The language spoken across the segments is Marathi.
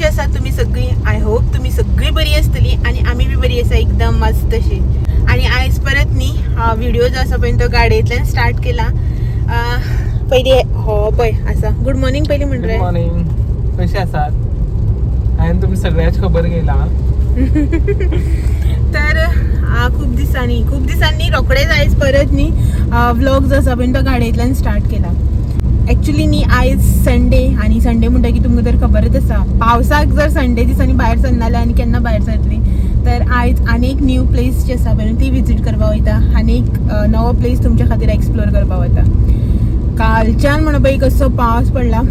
आसा तुम्ही सगळी. आय होप तुम्ही सगळी बरी आसतली आणि आम्ही बी बरी आसा एकदम मस्त अशी. आणि आयज परत न्ही व्हिडिओ जो आसा पळय तो गाडयेंतल्यान स्टार्ट केला. पयली हो पळय आसा. गुड मॉर्निंग पयली म्हणून. Good morning. कशे आसात? आणि तुम्ही सगळ्याच खबर घेला. तर खूप दिसांनी रोखडेच आयज परत न्ही व्लॉग जो आसा पळय तो गाडयेंतल्यान स्टार्ट केला. ॲक्च्युली न्ही आयज संडे आणि संडे म्हणटा की तुमकां तर खबरच आसा पावसाक जर संडे दिसांनी भायर सरना जाल्यार आनी केन्ना भायर सरतली. तर आयज आनी एक न्यू प्लेस जी आसा पळय ती विजीट करपाक वयता. आनी एक नवो प्लेस तुमच्या खातीर एक्सप्लोर करपाक वता. कालच्यान म्हणा पळय कसो पावस पडला.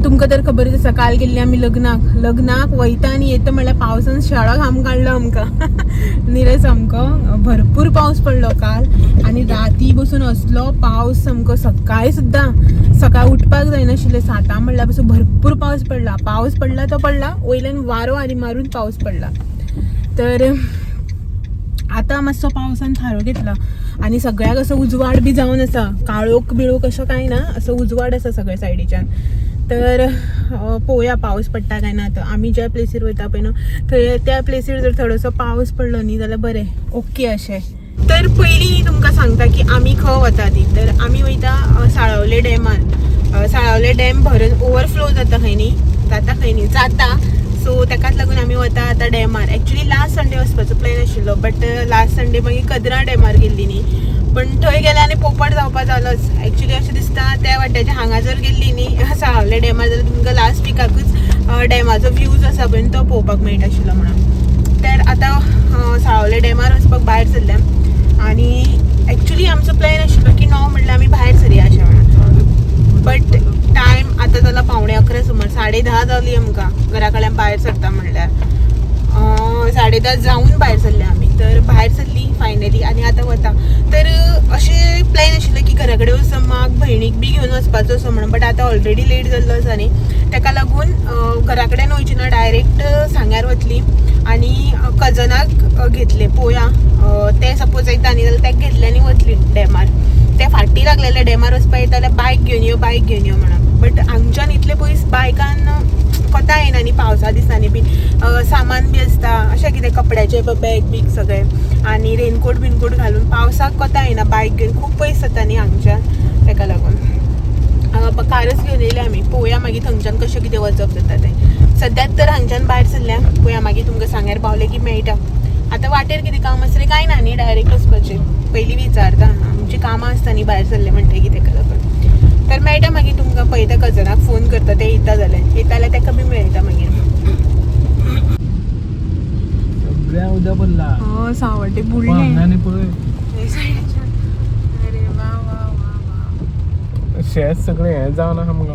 तुमकां तर खबरच आसा काल गेल्ली आमी लग्नाक वयता आनी येता म्हणल्यार पावसान शाळा घाम काडलो आमकां. निरे सामको भरपूर पावस पडलो काल. आनी राती बसून असलो पावस सामको सकाळी उठपाक जायनाशिल्लें 7 म्हणल्यार पासून भरपूर पावस पडला तो पडला वयल्यान वारो आनी मारून पावस पडला. तर आतां मातसो पावसान थारो घेतला आनी सगळ्याक असो उजवाड बी जावन आसा. काळोख बिळोख असो कांय ना, असो उजवाड आसा सगळ्या सायडीच्यान. तर पळोवया पावस पडटा काय ना. तर आमी ज्या प्लेसीर वयता पळय न्हू थंय त्या प्लेसीर जर थोडोसो पावस पडलो न्ही जाल्यार बरें ओके अशें. तर पयलीं तुमकां सांगता की आमी खंय वता ती. तर आमी वयता साळावले डॅमार. साळावले डॅम भरून ओवरफ्लो जाता खंय न्ही जाता. सो ताकाच लागून आमी वता आतां डॅमार. एक्चुली लास्ट संडे वचपाचो प्लॅन आशिल्लो बट लास्ट संडे मागीर कदरा डॅमार गेल्ली न्ही. पण थंय गेल्यार आनी पोपट जावपाक जालोच. एक्चुली अशें दिसता त्या वाट्याच्या हांगा जर गेल्ली न्ही साळावले डॅमार जाल्यार तुमकां लास्ट विकाकूच डॅमाचो व्यू जो आसा पळय तो पळोवपाक मेळटाशिल्लो म्हणून. तर आतां साळावले डॅमार वचपाक भायर सरल्या. आनी एक्चुली आमचो प्लॅन आशिल्लो की 9 म्हणल्यार आमी भायर सरया अशें म्हणून. बट टायम आतां जाला 11:15 सुमार. 10:30 जावली आमकां घरा कडल्यान भायर सरता म्हणल्यार. 10:30 जावन भायर सरले आमी. तर भायर सरली फायनली आनी आतां वता. तर अशें प्लॅन आशिल्लो की घरा कडेन वचून म्हाका भयणीक बी घेवन वचपाचो असो म्हणून. बट आतां ऑलरेडी लेट जाल्लो आसा न्ही ताका लागून घरा कडेन वयची ना डायरेक्ट सांग्यार वतली. आनी कजनाक घेतले पळोवया ते सपोज येता न्ही जाल्यार ताका घेतले आनी वतली डॅमार. ते फाटीं लागलेले डॅमार वचपाक येता जाल्यार बायक घेवन यो म्हणून. बट हांगच्यान इतले पयस बायकान कोता येना न्ही पावसा दिसांनी बीन. सामान बी आसता अशें कितें कपड्याचे बॅग बीग सगळें आनी रेनकोट बिनकोट घालून पावसाक कोता येना बायक घेवन. खूब पयस जाता न्ही हांगच्यान ताका लागून कारच घेवन येयले आमी. पळोवया मागीर थंयच्यान कशें कितें वचप जाता तें. सद्याक तर हांगच्यान भायर सरल्या. पळोवया मागीर तुमकां सांग्यार पावले की मेळटा. आतां वाटेर कितें काम आसलें कांय ना न्ही डायरेक्ट वचपाचें. पयलीं विचारता आमची कामां आसता न्ही भायर सरले म्हणटा की ताका लागून. तर मेळटा मागीर तुमकां पळयता कजनाक फोन करता ते येता जाल्यार ताका बी मेळटा मागीर. सगळ्या उद्या पडला. सावड्डे बुडले. अरे वा वा वा वा. शेत सगळे हे जावन आहा मगो.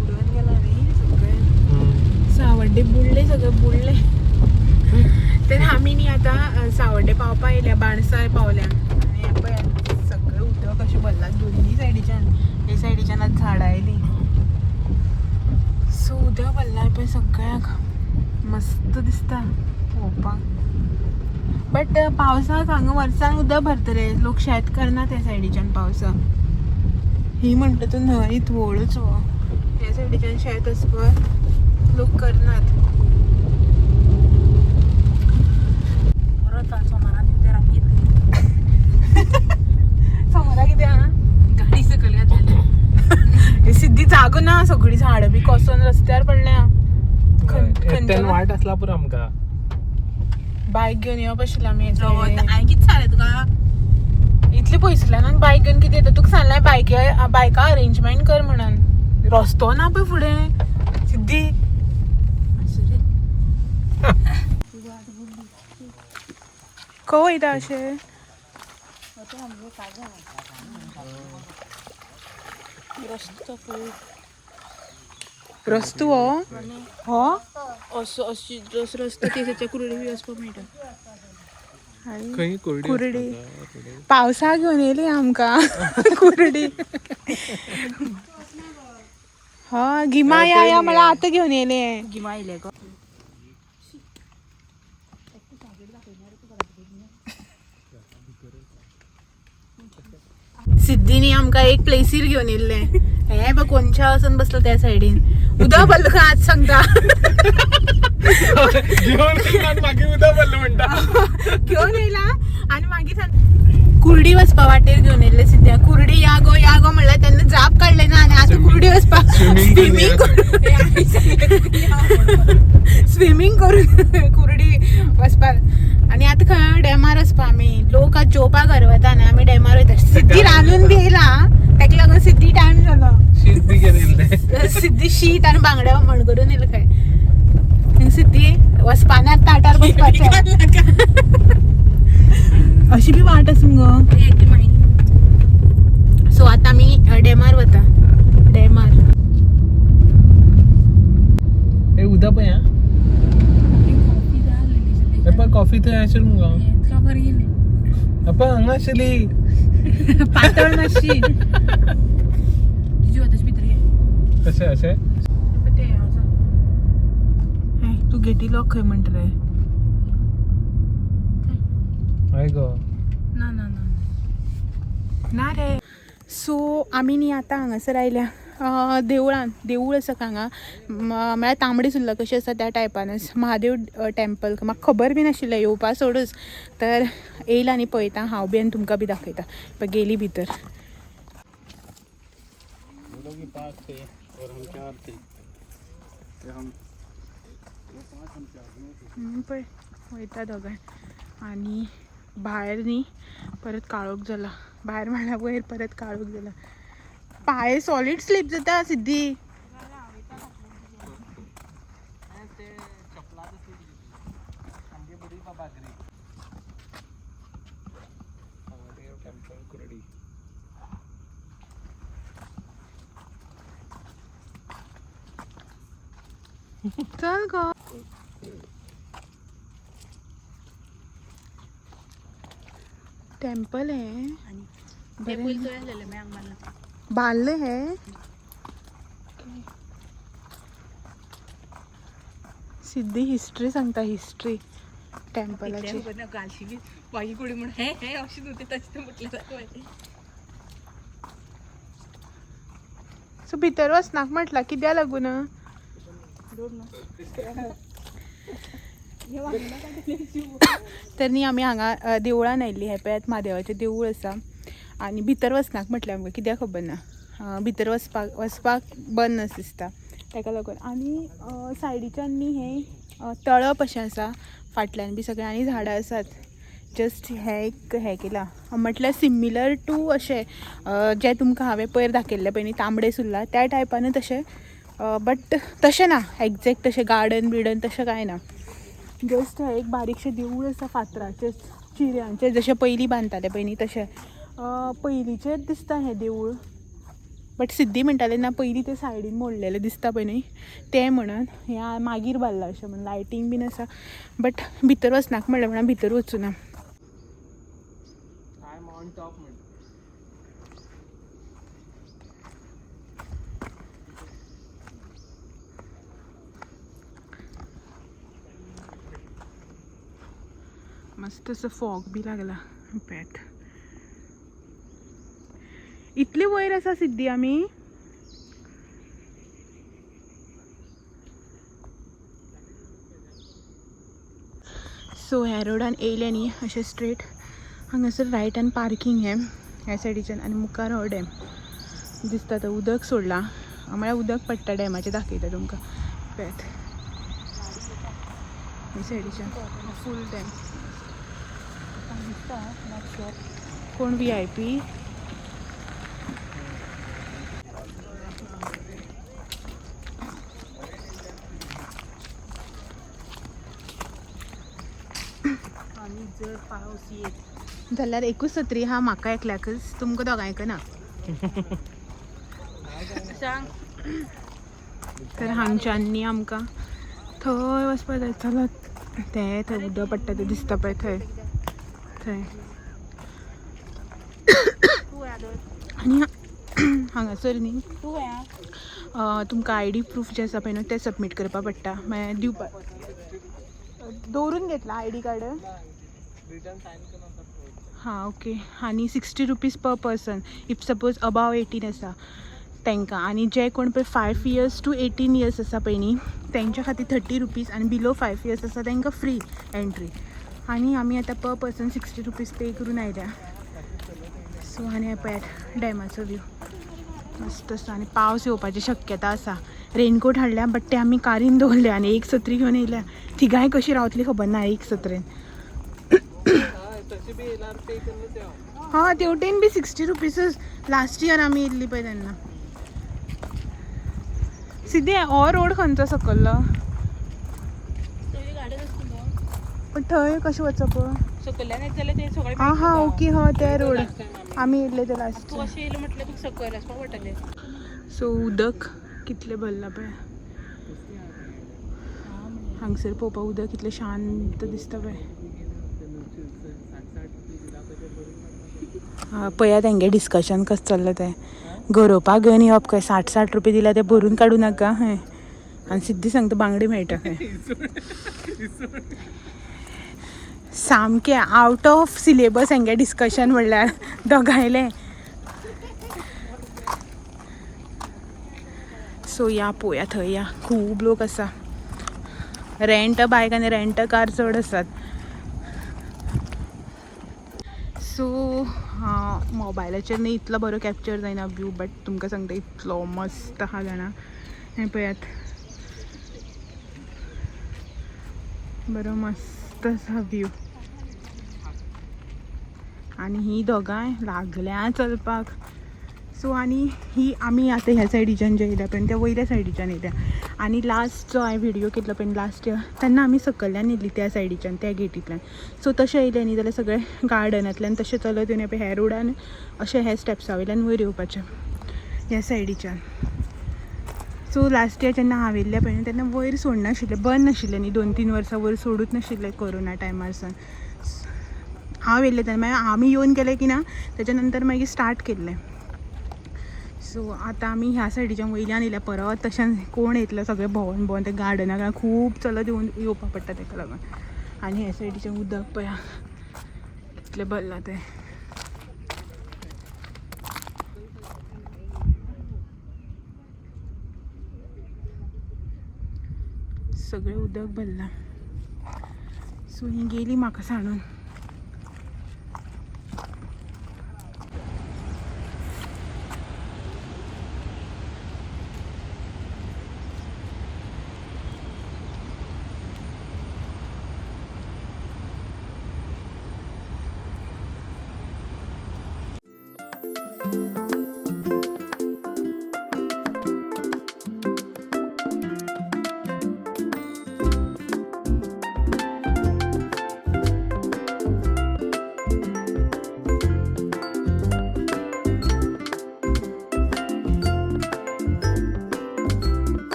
बुडून गेला न्ही सगळें. सावड्डे बुडले सगळे. तर आमी न्ही आतां सावड्डे पावपा येयल्या. बाणसार पावल्या. आनी हे पळय सगळें उदक अशें भरलां दोनी सायडीच्यान. हे सायडीच्यान आतां झाडां आयलीं. सो उदक भरलां पळय सगळ्याक. मस्त दिसता पळोवपाक. बट पावसाक हांगा वर्सान उदक भरतले. लोक शेत करना त्या सायडीच्यान पावसाक. ही म्हणटा तूं न्हंय व्हडूच वो. ह्या सायडीच्यान शेत आसपा लोक करनात. समोरा कितें आहा गाडी सकयल घातलेली. सिद्धी जागो ना सगळी झाडां बी कोसोन रस्त्यार पडल्या. वाट आसला पुरो आमकां. बायक घेवन येवप आशिल्लें आमी. हांवें कितें सांगलें तुका इतले पयसल्यान बायक घेवन कितें येता. तुका सांगलें बायका अरेंजमेंट कर म्हणून. रस्तो ना पळय फुडें सिद्धी. खंय वयता अशें. रस्तो हो असो अशी रस्तो तेच्या कुरडे बी वचपाक मेळटा. कुरडी पावसाक घेवन येयली आमकां कुरडी. हा गिमा या म्हळ्यार आतां घेवन येयले. गिमा येयले गो. सिद्धीनी आमकां एक प्लेसीर घेवन येयल्ले. हे कोणच्या वचून बसलो त्या सायडीन. उद्या बोल का आज सांगता घेऊन येयला मागे उद्या बोललो म्हणता घेऊन येला आणि मागे सांग कुर्डी वचपा वाटेर घेऊन येले सध्या कुर्डी या गो म्हणलं त्यांना जाप काढले ना आणि आता कुर्डी वचपा स्विमिंग करून कुर्डी वचपा आणि आता खंय डॅमार वचपा आम्ही लोक आज जेवपा घरवता ना आम्ही डॅमार वयता सिद्धी रांदून दिला ताका लागून सिद्धी टाइम झालो शीत बी गेले सिद्धी शीत आणि बांगड्या म्हण करून येलं काय सिद्धी वचपानार ताटार बसपाचें अशी बी वाट आसूं गो सो आता आमी डॅमार वता डॅमार ए उद्या पळय हा एपा कॉफी थंय आशिल्ली मुगो एपा हांगा आशिल्ली पातळ मातशी कशें अशें तू गेटी लॉक खंय म्हणटा रे हय गो ना रे सो आमी न्ही आतां हांगासर आयल्या देवळान देवूळ आसा हांगा म्हळ्यार तांबडी सुर्ला कशी आसा त्या टायपानच महादेव टेंपल म्हाका खबर बी नाशिल्लें येवपा सोडूच तर येयला आनी पळयता हांव बी आनी तुमकां बी दाखयता पळय गेली भितर पळय वयता दोगांय आनी भायर न्ही परत काळोख जाला भायर म्हळ्यार वयर परत काळोख जाला पांय सॉलिड स्लीप जाता सिद्धी चल गो टेंपल है बांधले है सिद्धी हिस्ट्री सांगता हिस्ट्री टेंपलाची मागी कुडी म्हणून हे हे अशी होते तशी म्हटलं सो भितर वचनाक म्हटला कित्या लागून तर न्ही आमी हांगा देवळान आयिल्ली हे पळयात म्हादेवाचें देवूळ आसा आनी भितर वचनाक म्हटलें आमकां कित्याक खबर ना भितर वचपाक बंद आसा दिसता ताका लागून आनी सायडीच्यान न्ही हें तळप अशें आसा फाटल्यान बी सगळें आनी झाडां आसात जस्ट हें केलां म्हटल्यार सिमिलर टू अशें जें तुमकां हांवें पयर दाखयल्लें पळय न्ही तांबडे सुर्ला त्या टायपानूच अशें बट तशें ना एग्जॅक्ट तशें गार्डन बिर्डन तशें कांय ना जस्ट एक बारीकशें देवूळ आसा फातराचें चिऱ्यांचें जशें पयलीं बांदताले पळय न्ही तशें पयलींचेंच दिसता हें देवूळ बट सिद्धी म्हणटाले ना पयलीं ते सायडीन मोडलेलें दिसता पळय न्ही तें म्हणून हें मागीर बांदलां अशें म्हणून लायटींग बीन आसा बट भितर वचनाक म्हणलें म्हणून भितर वचूं ना मस्त असं फॉग बी लागला पॅट इतले वयर आसा सिद्धी आमी सो ह्या रोडान येयले न्ही अशें स्ट्रेट हांगासर रायटान पार्किंग हें ह्या सायडीच्यान आनी मुखार हो डॅम दिसता तो उदक सोडलां म्हळ्यार उदक पडटा डॅमाचें दाखयता तुमकां पॅट ह्या सायडीच्यान फूल डॅम कोण VIP आणि जर पावस येत जाल्यार एकूच सत्री हा म्हाका एकल्याकच तुमकां दोगांयक ना सांग तर हांगच्यानी आमकां थंय वचपाक जाय चलत तें थंय उदक पडटा तें दिसता पळय थंय थंय आनी हांगासर न्ही तुमकां ID प्रूफ जें आसा पळय न्हू तें सबमीट करपाक पडटा म्हळ्यार दिवपाक दवरून घेतला ID कार्ड हां ओके आनी 60 rupees per person if suppose above 18 आसा तांकां आणि जे कोण पळय 5 years to 18 years आसा पळय न्ही तेंच्या खातीर 30 rupees आणि बिलो 5 years आसा तांकां फ्री एंट्री. आणि आमी आतां पर पर्सन 60 rupees पे करून आयल्या. सो आनी हे पळयात डॅमाचो व्यू मस्त आसा आणि पावस येवपाची शक्यता आसा. रेनकोट हाडल्या बट ते आमी कारीन दवरले आणि एक सत्री घेवन येयल्या. तिगाय कशी रावतली खबर ना एक सत्रेन. हां तेवटेन बी 60 rupeesच. लास्ट इयर आमी येयल्ली पळय तेन्ना. सिद्धे हो रोड खंयचो सकल्लो पण थंय कशें वचप सकयल्यान येत जाल्यार ते सगळे हां हां ओके हां ते रोड आमी येयल्ले ते लास्ट. तूं अशें येयलें म्हटल्यार तुका सकयल वचपाक पडटलें. सो उदक कितलें भरलां पळय हांगसर पळोवपाक उदक कितलें शांत दिसता पळय. पळयात तेंगे डिस्कशन कसं चल्लां तें. गरोवपाक घेवन येवप खंय 60 रुपये दिल्यार ते भरून काडूं नाका खंय आनी सिद्धी सांगता बांगडे मेळटा खंय. सामकें आवट ऑफ सिलेबस हेंगे डिस्कशन म्हणल्यार दोगांयलें. सो या पळोवया थंय या खूब लोक आसा. रेंट बायक आनी रेंट कार चड आसात. सो मोबायलाचेर न्ही इतलो बरो कॅप्चर जायना व्यू बट तुमकां सांगता इतलो मस्त आहा जाणा. हें पळयात बरो मस्त आसा व्यू आनी ही दोगांय लागल्या चलपाक. सो आनी ही आमी आतां ह्या सायडीच्यान जे येयल्या पळय त्या वयल्या सायडीच्यान येयल्या. आनी लास्ट जो हांवें व्हिडियो केल्लो पळय लास्ट इयर तेन्ना आमी सकयल्यान येयल्ली त्या सायडीच्यान त्या गेटींतल्यान. सो तशें येयलें न्ही जाल्यार सगळें गार्डनांतल्यान तशें चलत येवन पळय ह्या रोडान अशें ह्या स्टेप्सा वयल्यान वयर येवपाचें ह्या सायडीच्यान. सो लास्ट इयर जेन्ना हांव येयल्लें पळय तेन्ना वयर सोडनाशिल्लें बंद नाशिल्लें न्ही 2-3 वर्सां वयर सोडूच नाशिल्लें कोरोना टायमार सावन. हांव येयल्लें तेन्ना मागीर आमी येवन गेले की ना तेच्या नंतर मागीर स्टार्ट केल्लें. सो आतां आमी ह्या सायडीच्यान वयल्यान येयल्या परत तशें कोण येतलें सगळें भोंवून भोंवून ते गार्डनाक खूब चलत येवन येवपाक पडटा ताका लागून. आनी ह्या सायडीच्यान उदक पळया कितलें भरलां तें. सगळें उदक भरलां. सो ही गेली म्हाका सांडून.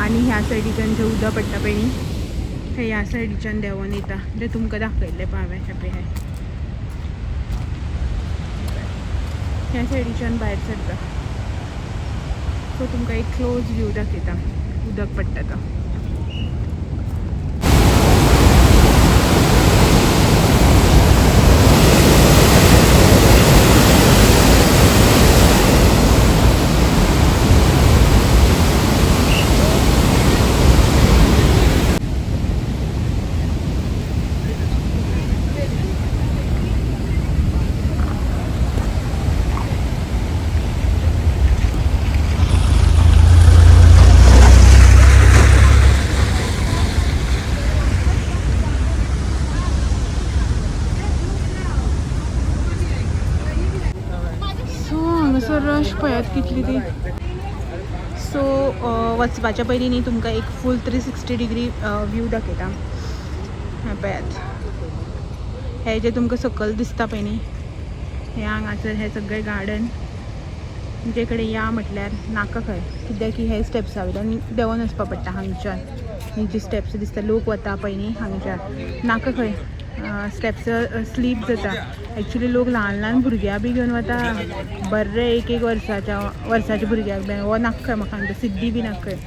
आनी ह्या सायडीच्यान जें उदक पडटा पळय न्ही हें ह्या सायडीच्यान देंवून येता जें तुमकां दाखयल्लें पळय हांवें हें पळय ह्या सायडीच्यान भायर सरता. सो तुमकां एक क्लोज व्यू दाखयता उदक पडटा तो. रश पळयात कितली ती. सो वचपाच्या पयलीं न्ही तुमकां एक फूल 360 डिग्री व्यू दाखयता. पळयात हे जे तुमकां सकयल दिसता पळय न्ही हे हांगासर हे सगळें गार्डन. तुमचे कडेन या म्हटल्यार नाका खंय, कित्याक की हे स्टेप्सा वयल्यान देंवून वचपा पडटा. हांगच्यान ही जी स्टेप्स दिसता लोक वता पळय न्ही हांगच्यान नाका खंय स्टेप्स स्लीप जाता. एक्चुली लोक ल्हान ल्हान भुरग्यां बी घेवन वता, बरे एक वर्साच्या भुरग्याक बी. हो नाका खंय म्हाका हांगा सिद्धी बी नाका खंय.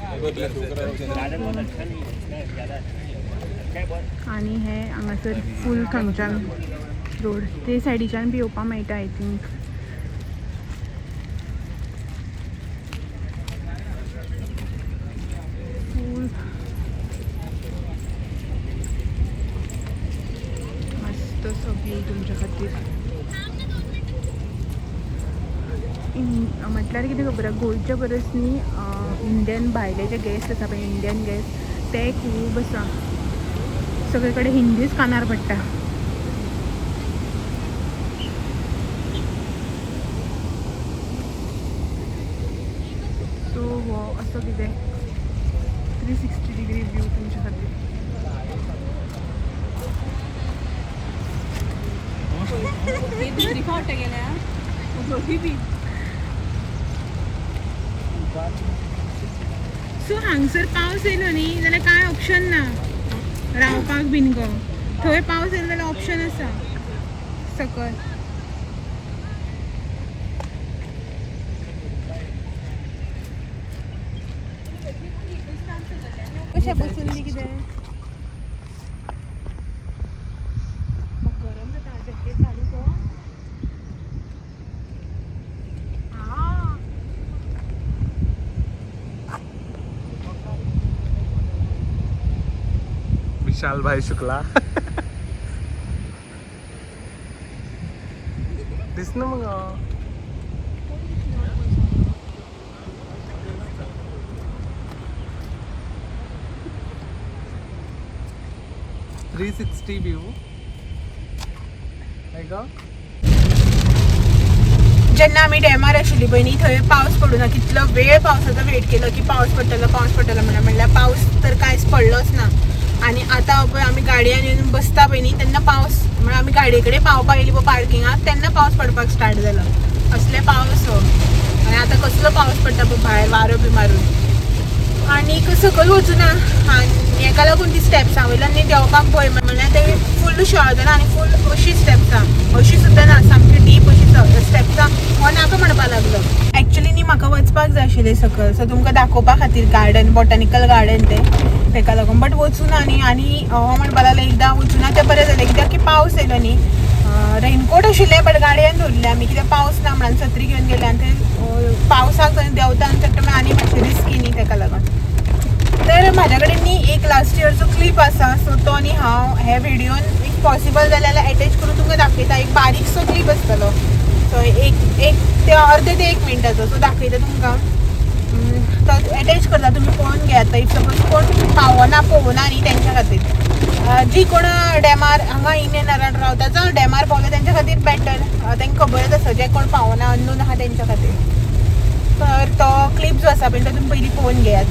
आनी हे हांगासर फूल हांगच्यान रोड ते सायडीच्यान बी येवपा मेळटा आय थिंक. फूल मस्त सगळी तुमच्या खातीर. म्हटल्यार कितें खबर गोंयच्या परस न्ही इंडियन भायले जे गॅस्ट आसा पळय इंडियन गॅस्ट ते खूब आसा. सगळे कडेन हिंदीच कानार पडटा. सो हो असो कितें 360 डिग्री व्यू तुमच्या खातीर. दुसरी फावट गेल्या दोघी बी. सो हांगसर पावस येयलो न्ही जाल्यार कांय ऑप्शन ना रावपाक बीन गो. थंय पावस येयलो जाल्यार ऑप्शन आसा सकयल. कशें बसून बी कितें गरम जाता जॅकेट चालू गो. विशाल भाई शुक्ला दिसना मग 360 व्यू आहे का. जेन्ना आमी डॅमार आशिल्ली पळय न्ही थंय पावस पडूना. कितलो वेळ पावसाचो वेट केलो की पावस पडटलो म्हणल्यार पावस तर कांयच पडलोच ना. आनी आतां पळय आमी गाडयेन येवन बसता पळय न्ही तेन्ना पावस म्हळ्यार आमी गाडये कडेन पावपाक येयली पळय पार्किंगाक तेन्ना पावस पडपाक स्टार्ट जालो. असले पावस हो. आनी आतां कसलो पावस पडटा पळय भायर वारो बी मारून. आनीक सकयल वचूना आनी हेका लागून ती स्टेप्सा वयल्यान न्ही देंवपाक भंय म्हणल्यार ते फूल शॉर्ट आनी फूल अशी स्टेप्सा अशी सुद्दां ना सामकी डीप अशी स्टेप्सा हो नाका म्हणपाक लागलो. एक्चुली न्ही म्हाका वचपाक जाय आशिल्लें सकयल सो तुमकां दाखोवपा खातीर गार्डन बॉटॅनिकल गार्डन तेका लागून बट वचूना न्ही. आनी हो म्हणपाक लागलो एकदां वचूना तें बरें जालें कित्याक की पावस येयलो न्ही. रेनकोट आशिल्लें बट गाडयेन दवरलें आमी कित्याक पावस ना म्हणून छत्री घेवन गेले आनी ते पावसाक थंय देंवता आनी तेका आनी मातशें रिस्की न्ही तेका लागून. तर म्हाज्या कडेन न्ही एक लास्ट इयरचो क्लिप आसा सो तो न्ही हांव हे व्हिडियोन इफ पॉसिबल जाल्यार अटॅच करून तुमकां दाखयता. एक बारीकसो क्लिप आसतलो सो एक ते अर्दे ते 1 मिनटाचो सो दाखयता तुमकां. तो अटॅच करता तुमी पळोवन घेयात. इफ सपोज कोण पावना पळोवना न्ही तेंच्या खातीर जी कोण डॅमार हांगा इंडियन रावता जावं डॅमार पावले तेंच्या खातीर बेटर. तांकां खबरच आसा जे कोण पावना अननोन आहा तेंच्या खातीर. तर तो क्लिप जो आसा पळय तो तुमी पयलीं पळोवन घेयात.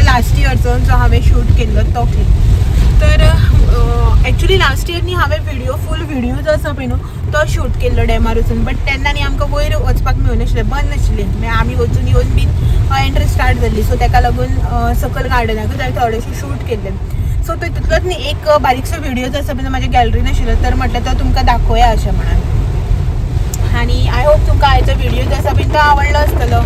लास्ट इयरचो जो हांवें शूट केल्लो तो क्लिप. तर एक्चुली लास्ट इयर न्ही हांवें फूल व्हिडियो जो आसा पळय न्हू तो शूट केल्लो डॅमार वचून. बट तेन्ना न्ही आमकां वयर वचपाक मेळनाशिल्लें बंद नाशिल्लें. मागीर आमी वचून येवन बीन एंट्री स्टार्ट जाल्ली सो ताका लागून सकयल गार्डनाकूच हांवें थोडेशें शूट केल्लें. सो तितूंतलोच न्ही एक बारीकसो व्हिडियो जो आसा पळय म्हाज्या गॅलरीन आशिल्लो तर म्हटल्यार तो तुमकां दाखोवया अशें म्हणून. आनी आय होप तुमकां आयचो व्हिडियो जो आसा पळय तो आवडलो आसतलो.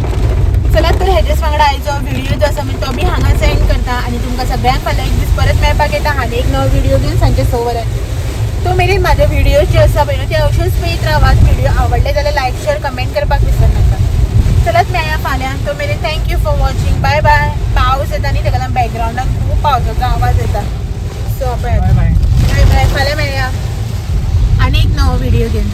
चला तर हेजेच वांगडा आयचो व्हिडियो जो आसा पळय तो बी हांगा सेंड करता आनी तुमकां सगळ्यांक फाल्यां एक दीस परत मेळपाक येता आनी एक नवो व्हिडियो घेवन सांजचे 6 वरां. तो मेरेन म्हाजे व्हिडियोज जे आसा पळय ते अशेंच पळयत रावात. व्हिडियो आवडले जाल्यार लायक शेअर कमेंट करपाक विसरनाका. Bye bye. पाऊस येता आणि तेका बॅकग्राऊंडात खूप पावसाचा आवाज येता. सो आपण बाय बाय. Bye bye. फाल्यां मेळया आणि एक नवो व्हिडिओ घेऊन.